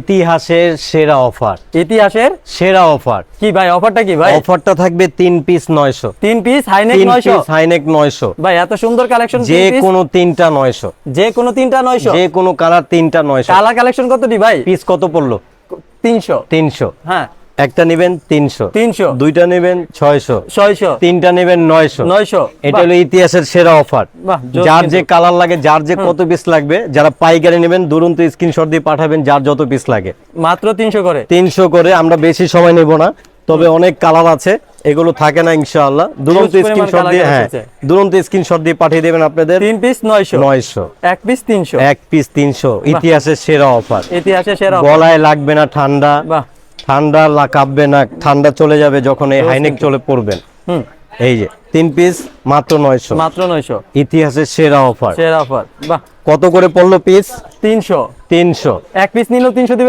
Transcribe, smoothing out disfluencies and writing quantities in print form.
ইতিহাসের সেরা অফার, ইতিহাসের সেরা অফার। কি ভাই অফারটা কি ভাই? অফারটা থাকবে 3 পিস 900, 3 পিস হাইনেক 900, হাইনেক 900। ভাই এত সুন্দর কালেকশন, যে কোনো তিনটা 900, যে কোনো তিনটা 900, যে কোনো কালার তিনটা 900। কালার কালেকশন কতটি ভাই? পিস কত পড়লো? 300। 300। হ্যাঁ, একটা নেবেন 300, 300, দুইটা নেবেন 600, 600, তিনটা নেবেন 900। 900। এটা হলো ইতিহাসের সেরা অফার। বাহ, জোস যার কিন্তু। যে কালার লাগে, যার যে কত পিস লাগবে, যারা পাইকারি নেবেন দুরন্ত স্ক্রিনশট দিয়ে পাঠাবেন, যার যত পিস লাগে। মাত্র 300 করে। 300 করে। আমরা বেশি সময় নেব না, তবে অনেক কালার আছে, এগুলো থাকে না ইনশাআল্লাহ। দুরন্ত পরিমাণ স্ক্রিনশট colour দিয়ে, হ্যাঁ, আছে। দুরন্ত স্ক্রিনশট দিয়ে পাঠিয়ে দেবেন আপনাদের। 3 পিস 900, 900, এক পিস 300, এক পিস 300। ইতিহাসের সেরা অফার। ইতিহাসে সেরা offer। গলায় লাগবে না ঠান্ডা, বাহ, ঠান্ডা কাঁপবে না, ঠান্ডা চলে যাবে যখন এই জোস হাইনেক কিন্তু। চলে পড়বেন। হুম, এই যে 3 পিস মাত্র 900, মাত্র 900, ইতিহাসের সেরা অফার। সেরা অফার। বাহ, কত করে পড়লো পিস? 300, 300। এক পিস নিলেও 300 দিবেন।